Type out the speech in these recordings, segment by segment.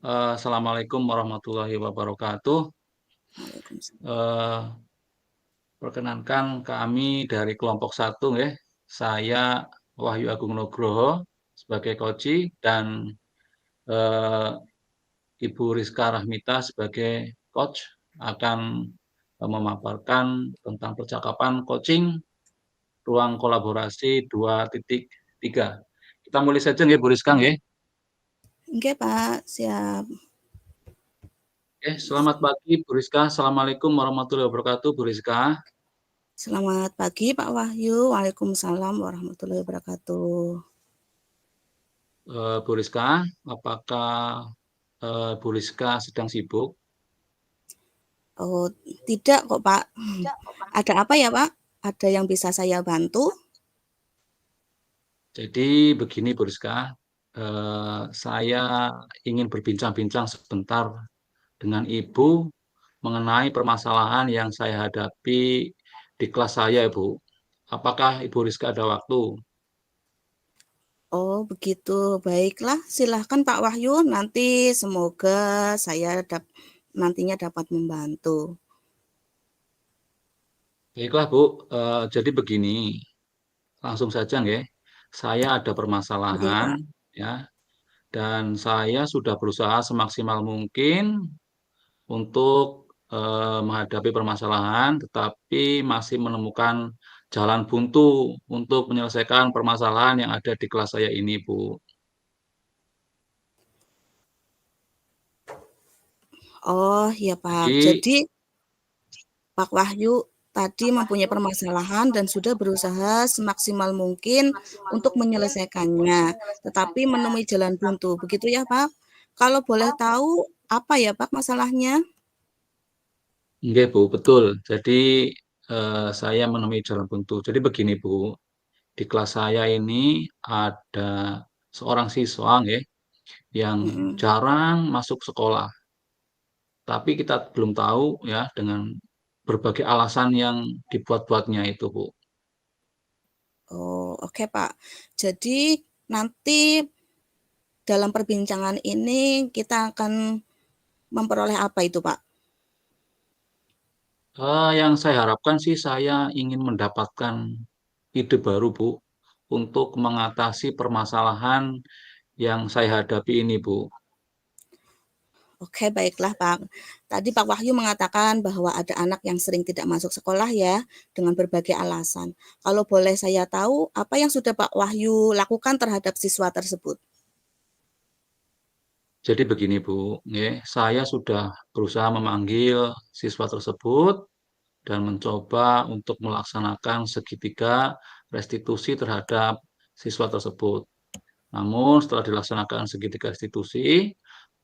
Assalamualaikum warahmatullahi wabarakatuh. Waalaikumsalam. Eh, Perkenankan kami dari kelompok satu, ya. Saya Wahyu Agung Nugroho sebagai koci dan eh, Ibu Rizka Rahmita sebagai coach akan memaparkan tentang percakapan coaching ruang kolaborasi 2.3. Kita mulai saja ya, Bu Rizka, ya. Oke, Pak, siap. Selamat pagi Bu Rizka. Assalamualaikum warahmatullahi wabarakatuh, Bu Rizka. Selamat pagi, Pak Wahyu. Waalaikumsalam warahmatullahi wabarakatuh. Bu Rizka, apakah Bu Rizka sedang sibuk? Oh, tidak kok, Pak. Ada apa ya, Pak? Ada yang bisa saya bantu? Jadi begini Bu Rizka, saya ingin berbincang-bincang sebentar dengan Ibu mengenai permasalahan yang saya hadapi di kelas saya, Ibu. Apakah Ibu Rizka ada waktu? Oh, begitu. Baiklah, silahkan Pak Wahyu. Nanti semoga saya nantinya dapat membantu. Baiklah Bu, jadi begini, langsung saja nggih. Saya ada Oke, permasalahan, Pak. ya, dan saya sudah berusaha semaksimal mungkin untuk menghadapi permasalahan, tetapi masih menemukan jalan buntu untuk menyelesaikan permasalahan yang ada di kelas saya ini, Bu. Oh, ya, Pak. Jadi, Jadi Pak Wahyu tadi mempunyai permasalahan dan sudah berusaha semaksimal mungkin untuk menyelesaikannya, tetapi menemui jalan buntu. Begitu ya, Pak? Kalau boleh tahu apa ya, Pak, masalahnya? nggih, Bu, betul. Jadi, saya menemui jalan buntu. Jadi begini, Bu, di kelas saya ini ada seorang siswa, nggih, yang Mhm. jarang masuk sekolah. Tapi kita belum tahu ya dengan berbagai alasan yang dibuat-buatnya itu, Bu. Oh, oke, Pak. Jadi nanti dalam perbincangan ini kita akan memperoleh apa itu, Pak? Yang saya harapkan sih saya ingin mendapatkan ide baru, Bu, untuk mengatasi permasalahan yang saya hadapi ini, Bu. Oke, baiklah, Pak. Tadi Pak Wahyu mengatakan bahwa ada anak yang sering tidak masuk sekolah ya, dengan berbagai alasan. Kalau boleh saya tahu, apa yang sudah Pak Wahyu lakukan terhadap siswa tersebut? Jadi begini, Bu, nggih, saya sudah berusaha memanggil siswa tersebut dan mencoba untuk melaksanakan segitiga restitusi terhadap siswa tersebut. Namun setelah dilaksanakan segitiga restitusi,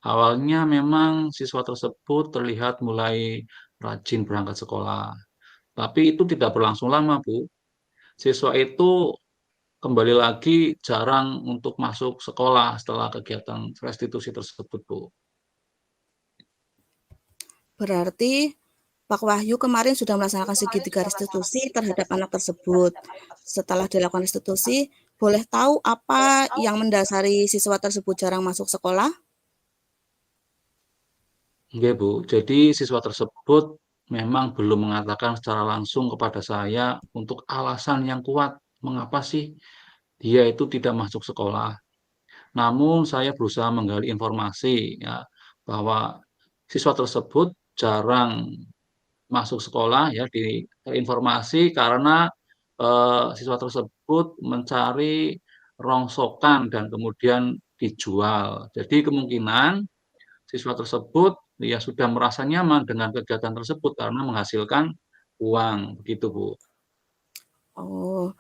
awalnya memang siswa tersebut terlihat mulai rajin berangkat sekolah. Tapi itu tidak berlangsung lama, Bu. Siswa itu kembali lagi jarang untuk masuk sekolah setelah kegiatan restitusi tersebut, Bu. Berarti Pak Wahyu kemarin sudah melaksanakan segitiga restitusi terhadap anak tersebut. Setelah dilakukan restitusi, boleh tahu apa yang mendasari siswa tersebut jarang masuk sekolah? Oke, Bu. Jadi siswa tersebut memang belum mengatakan secara langsung kepada saya untuk alasan yang kuat mengapa sih dia itu tidak masuk sekolah. Namun saya berusaha menggali informasi ya bahwa siswa tersebut jarang masuk sekolah ya di informasi karena siswa tersebut mencari rongsokan dan kemudian dijual. Jadi kemungkinan siswa tersebut ya sudah merasa nyaman dengan kegiatan tersebut karena menghasilkan uang, begitu Bu. Oh,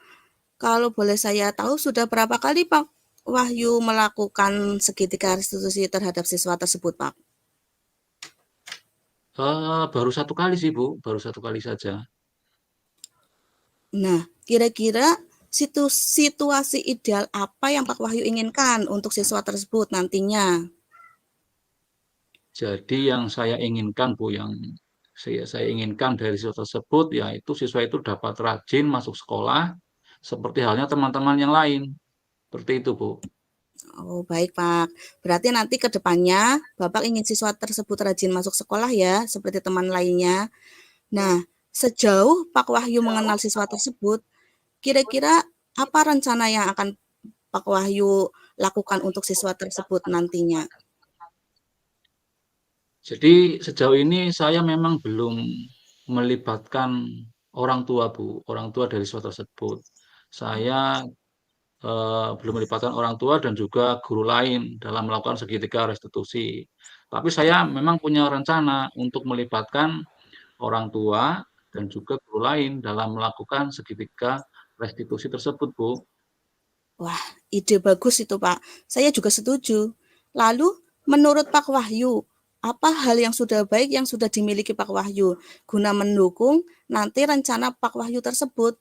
kalau boleh saya tahu sudah berapa kali Pak Wahyu melakukan segitiga restitusi terhadap siswa tersebut, Pak? Baru satu kali sih Bu, baru satu kali saja. Nah, kira-kira situasi ideal apa yang Pak Wahyu inginkan untuk siswa tersebut nantinya? Jadi yang saya inginkan Bu, yang saya inginkan dari siswa tersebut yaitu siswa itu dapat rajin masuk sekolah seperti halnya teman-teman yang lain. Seperti itu Bu. Oh, baik, Pak. Berarti nanti ke depannya Bapak ingin siswa tersebut rajin masuk sekolah ya, seperti teman lainnya. Nah, sejauh Pak Wahyu mengenal siswa tersebut, kira-kira apa rencana yang akan Pak Wahyu lakukan untuk siswa tersebut nantinya? Jadi sejauh ini saya memang belum melibatkan orang tua, Bu, orang tua dari siswa tersebut. Saya belum melibatkan orang tua dan juga guru lain dalam melakukan segitiga restitusi. Tapi saya memang punya rencana untuk melibatkan orang tua dan juga guru lain dalam melakukan segitiga restitusi tersebut, Bu. Wah, ide bagus itu, Pak. Saya juga setuju. Lalu, menurut Pak Wahyu, apa hal yang sudah baik yang sudah dimiliki Pak Wahyu guna mendukung nanti rencana Pak Wahyu tersebut?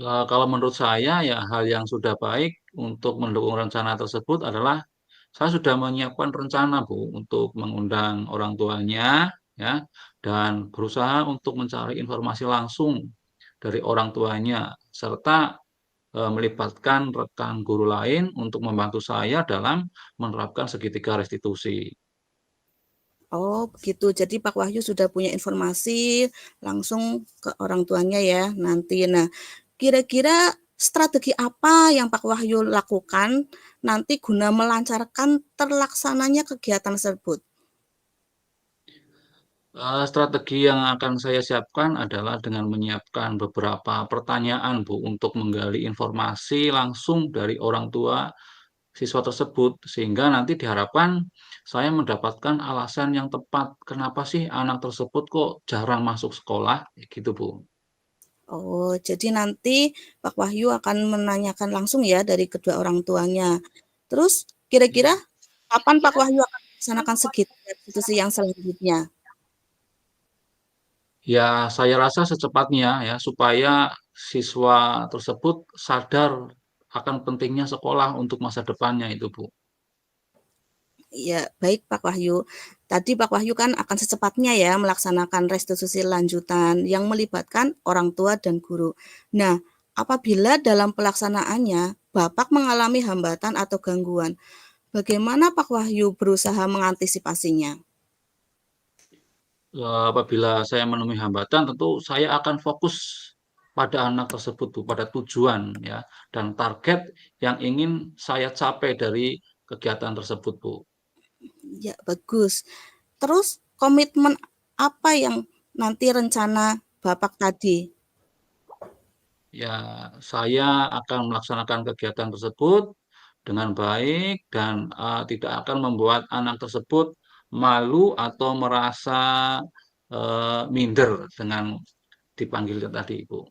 Kalau menurut saya ya hal yang sudah baik untuk mendukung rencana tersebut adalah saya sudah menyiapkan rencana, Bu, untuk mengundang orang tuanya ya dan berusaha untuk mencari informasi langsung dari orang tuanya serta melibatkan rekan guru lain untuk membantu saya dalam menerapkan segitiga restitusi. Oh, begitu. Jadi Pak Wahyu sudah punya informasi langsung ke orang tuanya ya nanti. Nah, kira-kira strategi apa yang Pak Wahyu lakukan nanti guna melancarkan terlaksananya kegiatan tersebut? Strategi yang akan saya siapkan adalah dengan menyiapkan beberapa pertanyaan, Bu, untuk menggali informasi langsung dari orang tua siswa tersebut, sehingga nanti diharapkan saya mendapatkan alasan yang tepat. Kenapa sih anak tersebut kok jarang masuk sekolah? Gitu, Bu. Oh, jadi nanti Pak Wahyu akan menanyakan langsung ya dari kedua orang tuanya. Terus kira-kira kapan Pak Wahyu akan melaksanakan restitusi yang selanjutnya? Ya, saya rasa secepatnya ya, supaya siswa tersebut sadar akan pentingnya sekolah untuk masa depannya itu, Bu. Ya, baik Pak Wahyu. Tadi Pak Wahyu kan akan secepatnya ya melaksanakan restitusi lanjutan yang melibatkan orang tua dan guru. Nah, apabila dalam pelaksanaannya Bapak mengalami hambatan atau gangguan, bagaimana Pak Wahyu berusaha mengantisipasinya? Apabila saya menemui hambatan, tentu saya akan fokus pada anak tersebut, Bu, pada tujuan ya dan target yang ingin saya capai dari kegiatan tersebut, Bu. Ya, bagus. Terus komitmen apa yang nanti rencana Bapak tadi? Ya, saya akan melaksanakan kegiatan tersebut dengan baik dan tidak akan membuat anak tersebut malu atau merasa minder dengan dipanggil tadi, Bu.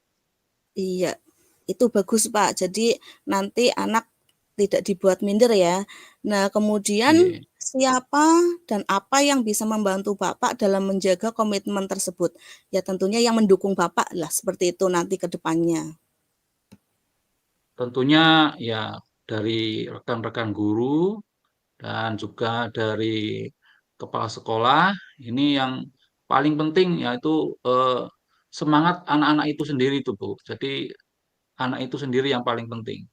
Iya, itu bagus, Pak. Jadi nanti anak tidak dibuat minder ya. Nah, kemudian Iya. siapa dan apa yang bisa membantu Bapak dalam menjaga komitmen tersebut? Ya tentunya yang mendukung Bapak lah seperti itu nanti ke depannya. Tentunya ya dari rekan-rekan guru dan juga dari kepala sekolah ini yang paling penting yaitu semangat anak-anak itu sendiri itu, Bu. Jadi anak itu sendiri yang paling penting.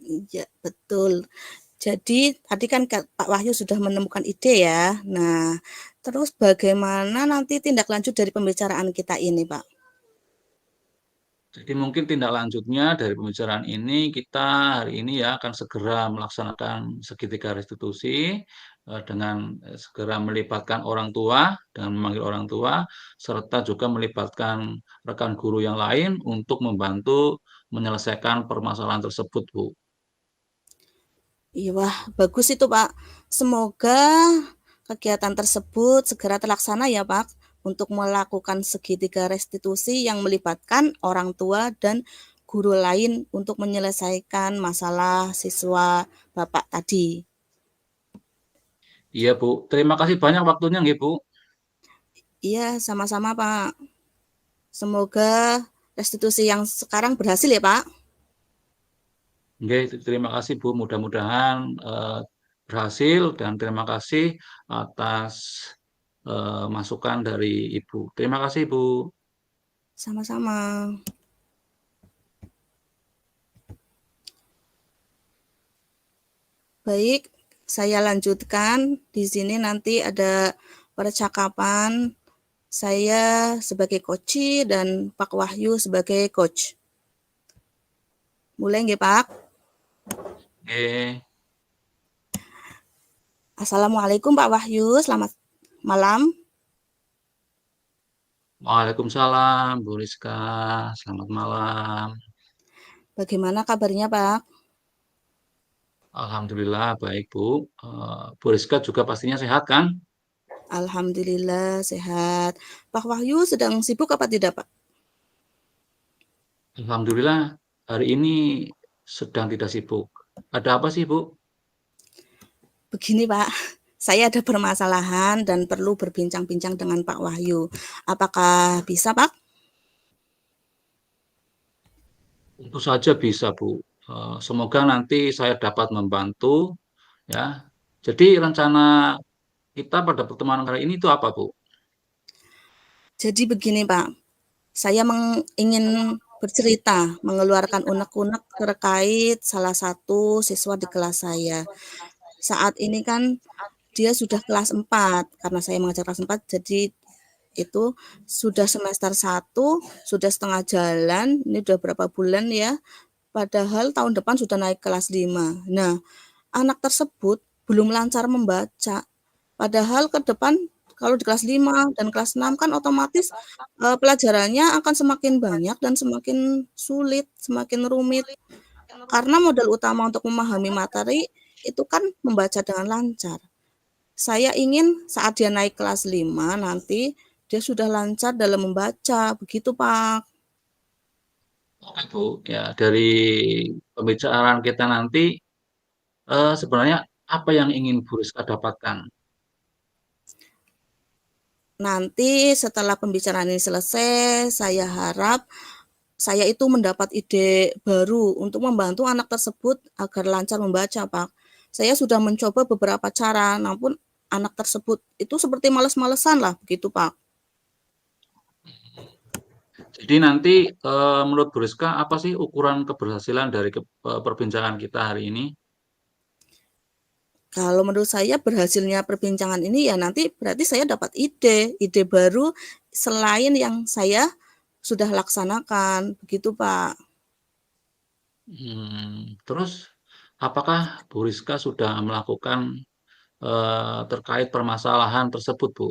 Iya, betul. Jadi tadi kan Pak Wahyu sudah menemukan ide ya. Nah, terus bagaimana nanti tindak lanjut dari pembicaraan kita ini, Pak? Jadi mungkin tindak lanjutnya dari pembicaraan ini kita hari ini ya akan segera melaksanakan segitiga restitusi dengan segera melibatkan orang tua dengan memanggil orang tua serta juga melibatkan rekan guru yang lain untuk membantu menyelesaikan permasalahan tersebut, Bu. Iya, wah, bagus itu, Pak. Semoga kegiatan tersebut segera terlaksana ya, Pak, untuk melakukan segitiga restitusi yang melibatkan orang tua dan guru lain untuk menyelesaikan masalah siswa Bapak tadi. Iya, Bu. Terima kasih banyak waktunya, nggih, Bu. Iya, sama-sama, Pak. Semoga restitusi yang sekarang berhasil ya, Pak. Nggih, terima kasih, Bu. Mudah-mudahan berhasil dan terima kasih atas masukan dari Ibu. Terima kasih, Bu. Sama-sama. Baik, saya lanjutkan. Di sini nanti ada percakapan saya sebagai coach dan Pak Wahyu sebagai coach. Mulai nggih, Pak? Oke. Assalamualaikum Pak Wahyu, selamat malam. Waalaikumsalam, Bu Rizka. Selamat malam. Bagaimana kabarnya, Pak? Alhamdulillah baik, Bu. Bu Rizka juga pastinya sehat kan? Alhamdulillah sehat. Pak Wahyu sedang sibuk apa tidak, Pak? Alhamdulillah hari ini sedang tidak sibuk. Ada apa sih, Bu? Begini, Pak. Saya ada permasalahan dan perlu berbincang-bincang dengan Pak Wahyu. Apakah bisa, Pak? Tentu saja bisa, Bu. Semoga nanti saya dapat membantu, ya. Jadi rencana kita pada pertemuan kali ini itu apa, Bu? Jadi begini, Pak. Saya ingin bercerita, mengeluarkan unek-unek terkait salah satu siswa di kelas saya. Saat ini kan dia sudah kelas 4, karena saya mengajar kelas 4, jadi itu sudah semester 1, sudah setengah jalan, ini udah berapa bulan ya, padahal tahun depan sudah naik kelas 5. Nah, anak tersebut belum lancar membaca. Padahal ke depan kalau di kelas 5 dan kelas 6 kan otomatis pelajarannya akan semakin banyak dan semakin sulit, semakin rumit. Karena modal utama untuk memahami materi itu kan membaca dengan lancar. Saya ingin saat dia naik kelas 5 nanti dia sudah lancar dalam membaca, begitu Pak. Oke, Bu. Ya, dari pembicaraan kita nanti sebenarnya apa yang ingin Bu Rizka dapatkan? Nanti setelah pembicaraan ini selesai, saya harap saya itu mendapat ide baru untuk membantu anak tersebut agar lancar membaca, Pak. Saya sudah mencoba beberapa cara, namun anak tersebut itu seperti males-malesan lah, begitu, Pak. Jadi nanti menurut Bu Rizka apa sih ukuran keberhasilan dari perbincangan kita hari ini? Kalau menurut saya berhasilnya perbincangan ini ya nanti berarti saya dapat ide baru selain yang saya sudah laksanakan, begitu Pak. Terus apakah Bu Rizka sudah melakukan terkait permasalahan tersebut, Bu?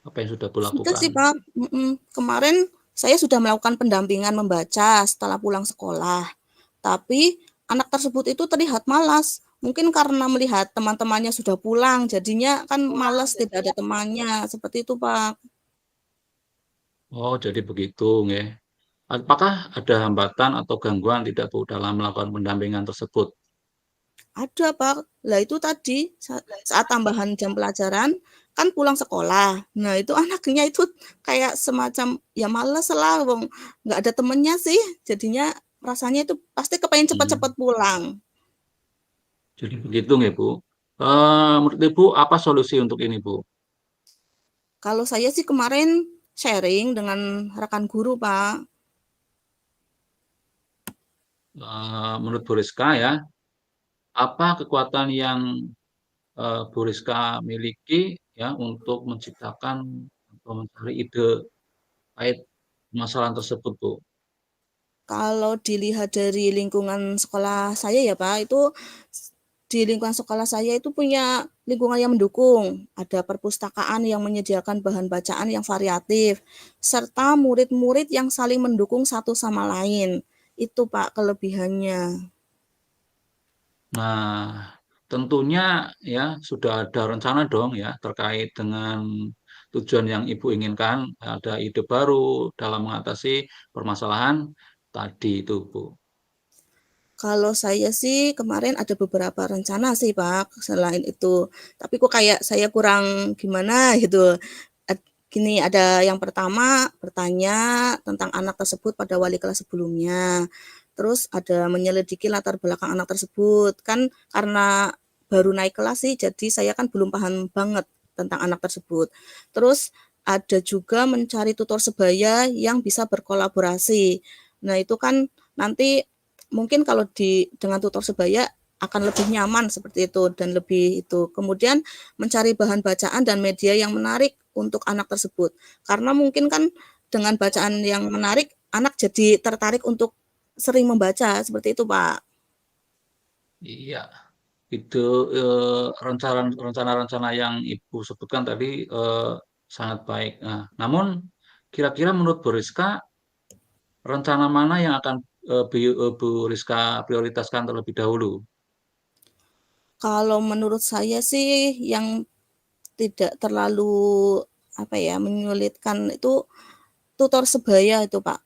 Apa yang sudah Bu Sudah lakukan? sih Pak, kemarin saya sudah melakukan pendampingan membaca setelah pulang sekolah. Tapi anak tersebut itu terlihat malas. Mungkin karena melihat teman-temannya sudah pulang, jadinya kan malas tidak ada temannya, seperti itu Pak. Oh, jadi begitu, nggih. Apakah ada hambatan atau gangguan tidak Bu dalam melakukan pendampingan tersebut? Ada Pak, lah itu tadi saat tambahan jam pelajaran kan pulang sekolah. Nah itu anaknya itu kayak semacam ya males lah, wong nggak ada temennya sih. Jadinya rasanya itu pasti kepengen Hmm, cepat-cepat pulang. jadi begitu nggih, Bu. Menurut Ibu apa solusi untuk ini, Bu? Kalau saya sih kemarin sharing dengan rekan guru Pak. Menurut Bu Rizka ya, apa kekuatan yang Bu Rizka miliki ya untuk menciptakan atau mencari ide terkait permasalahan tersebut, Bu? Kalau dilihat dari lingkungan sekolah saya ya Pak, itu di lingkungan sekolah saya itu punya lingkungan yang mendukung. Ada perpustakaan yang menyediakan bahan bacaan yang variatif, serta murid-murid yang saling mendukung satu sama lain. Itu Pak kelebihannya. Nah, tentunya ya sudah ada rencana dong ya terkait dengan tujuan yang Ibu inginkan, ada ide baru dalam mengatasi permasalahan tadi itu, Bu. Kalau saya sih kemarin ada beberapa rencana sih Pak, selain itu. Tapi kok kayak saya kurang gimana gitu. Gini, ada yang pertama bertanya tentang anak tersebut pada wali kelas sebelumnya. Terus ada menyelidiki latar belakang anak tersebut. Kan karena baru naik kelas sih, jadi saya kan belum paham banget tentang anak tersebut. Terus ada juga mencari tutor sebaya yang bisa berkolaborasi. Nah, itu kan nanti mungkin kalau dengan tutor sebaya akan lebih nyaman seperti itu dan lebih itu. Kemudian mencari bahan bacaan dan media yang menarik untuk anak tersebut. Karena mungkin kan dengan bacaan yang menarik, anak jadi tertarik untuk sering membaca seperti itu, Pak. Iya, itu rencana-rencana yang Ibu sebutkan tadi sangat baik. Nah, namun kira-kira menurut Bu Rizka, rencana mana yang akan Bu Rizka prioritaskan terlebih dahulu? Kalau menurut saya sih yang tidak terlalu apa ya menyulitkan itu tutor sebaya itu, Pak.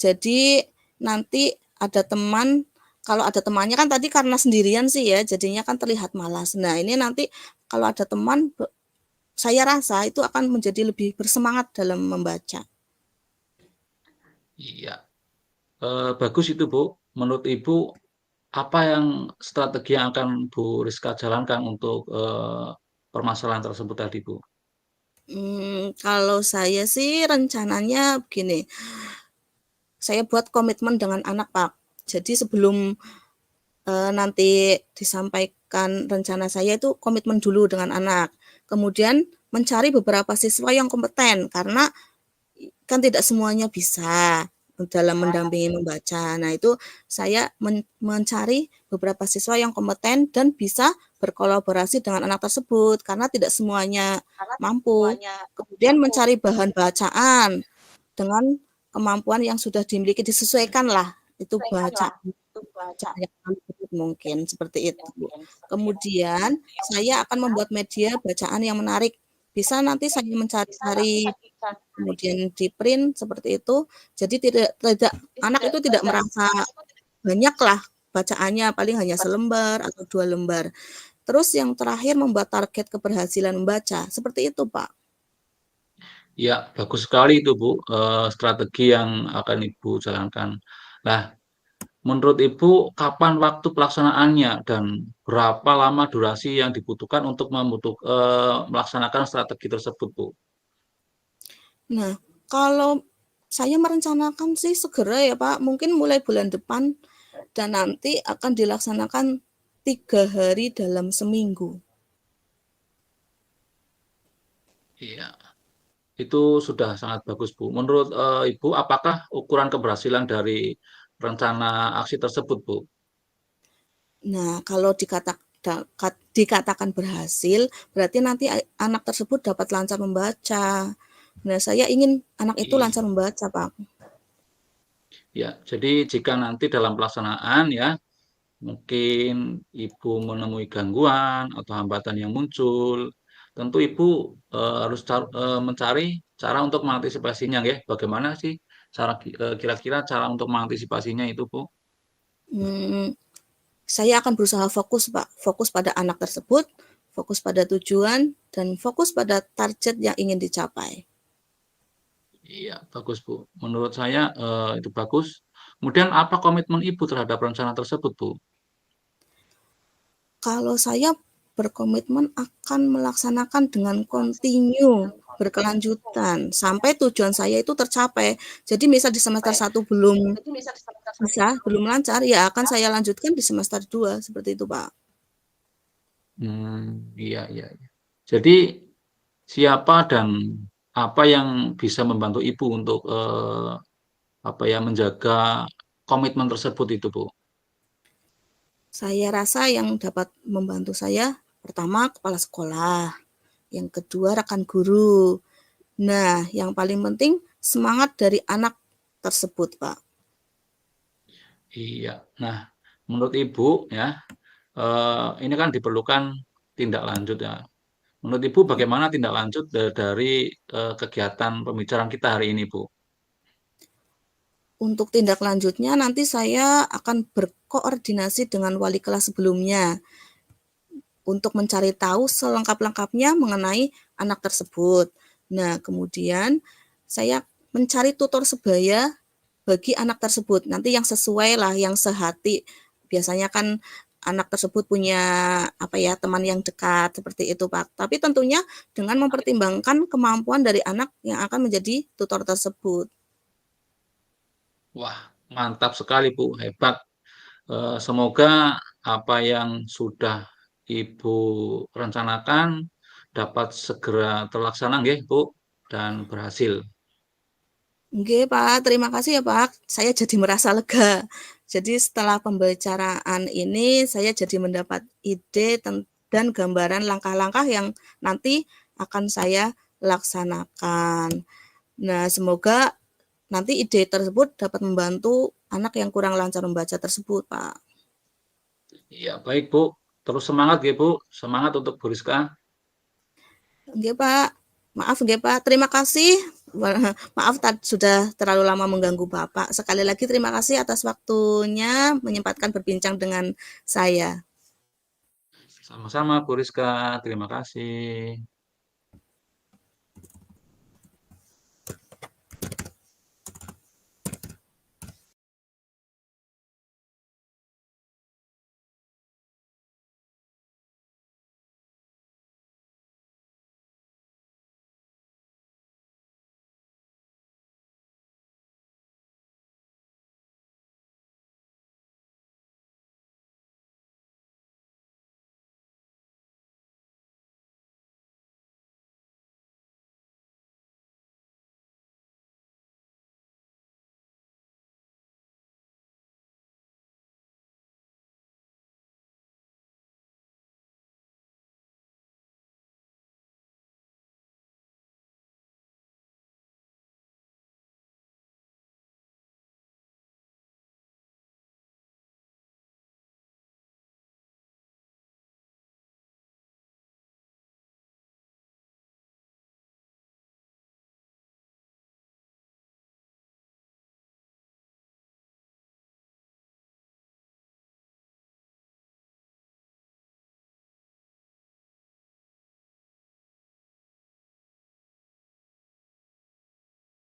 Jadi nanti ada teman, kalau ada temannya kan tadi karena sendirian sih ya, jadinya kan terlihat malas. Nah, ini nanti kalau ada teman, saya rasa itu akan menjadi lebih bersemangat dalam membaca. Iya, bagus itu Bu. Menurut Ibu, apa yang strategi yang akan Bu Rizka jalankan untuk permasalahan tersebut tadi Bu? Kalau saya sih rencananya begini, saya buat komitmen dengan anak, Pak. Jadi sebelum nanti disampaikan rencana saya itu komitmen dulu dengan anak. Kemudian mencari beberapa siswa yang kompeten karena kan tidak semuanya bisa dalam mendampingi membaca. Nah, itu saya mencari beberapa siswa yang kompeten dan bisa berkolaborasi dengan anak tersebut karena tidak semuanya mampu. Kemudian mencari bahan bacaan dengan kemampuan yang sudah dimiliki disesuaikan lah itu baca yang mungkin seperti itu. Kemudian saya akan membuat media bacaan yang menarik. Bisa nanti saya mencari-cari kemudian di print seperti itu. Jadi tidak anak itu tidak merasa banyak lah bacaannya, paling hanya selembar atau 2 lembar. Terus yang terakhir membuat target keberhasilan membaca. Seperti itu, Pak. Ya, bagus sekali itu Bu, strategi yang akan Ibu jalankan. Nah, menurut Ibu, kapan waktu pelaksanaannya dan berapa lama durasi yang dibutuhkan untuk melaksanakan strategi tersebut, Bu? Nah, kalau saya merencanakan sih segera ya, Pak. Mungkin mulai bulan depan dan nanti akan dilaksanakan 3 hari dalam seminggu. Iya, itu sudah sangat bagus, Bu. Menurut Ibu, apakah ukuran keberhasilan dari rencana aksi tersebut, Bu? Nah, kalau dikatakan berhasil, berarti nanti anak tersebut dapat lancar membaca. Nah, saya ingin anak itu lancar Iya. membaca, Pak. Ya, jadi jika nanti dalam pelaksanaan ya, mungkin Ibu menemui gangguan atau hambatan yang muncul, tentu Ibu harus mencari cara untuk mengantisipasinya, ya. Bagaimana sih kira-kira cara untuk mengantisipasinya itu, Bu? Hmm, saya akan berusaha fokus, Pak. Fokus pada anak tersebut, fokus pada tujuan, dan fokus pada target yang ingin dicapai. Iya, bagus, Bu. Menurut saya itu bagus. Kemudian apa komitmen Ibu terhadap rencana tersebut, Bu? Kalau saya berkomitmen akan melaksanakan dengan kontinu, berkelanjutan, sampai tujuan saya itu tercapai. Jadi misal di semester 1 belum lancar, ya akan saya lanjutkan di semester 2 seperti itu, Pak. Iya, iya, iya. Jadi siapa dan apa yang bisa membantu Ibu untuk apa ya menjaga komitmen tersebut itu, Bu? Saya rasa yang dapat membantu saya, pertama kepala sekolah, yang kedua rekan guru. Nah, yang paling penting semangat dari anak tersebut, Pak. Iya. Nah, menurut Ibu ya, ini kan diperlukan tindak lanjut ya. Menurut Ibu bagaimana tindak lanjut dari kegiatan pembicaraan kita hari ini, Bu? Untuk tindak lanjutnya nanti saya akan berkoordinasi dengan wali kelas sebelumnya untuk mencari tahu selengkap-lengkapnya mengenai anak tersebut. Nah, kemudian saya mencari tutor sebaya bagi anak tersebut. Nanti yang sesuai lah, yang sehati. Biasanya kan anak tersebut punya apa ya teman yang dekat seperti itu, Pak. Tapi tentunya dengan mempertimbangkan kemampuan dari anak yang akan menjadi tutor tersebut. Wah, mantap sekali, Bu. Hebat. Semoga apa yang sudah Ibu rencanakan dapat segera terlaksana nggih, Bu, dan berhasil. Nggih, Pak, terima kasih ya, Pak. Saya jadi merasa lega. Jadi setelah pembicaraan ini saya jadi mendapat ide dan gambaran langkah-langkah yang nanti akan saya laksanakan. Nah, semoga nanti ide tersebut dapat membantu anak yang kurang lancar membaca tersebut, Pak. Iya, baik, Bu. Terus semangat nggih, Bu. Semangat untuk Bu Rizka. Nggih, Pak. Maaf nggih, Pak. Terima kasih. Maaf sudah terlalu lama mengganggu Bapak. Sekali lagi terima kasih atas waktunya menyempatkan berbincang dengan saya. Sama-sama, Bu Rizka. Terima kasih.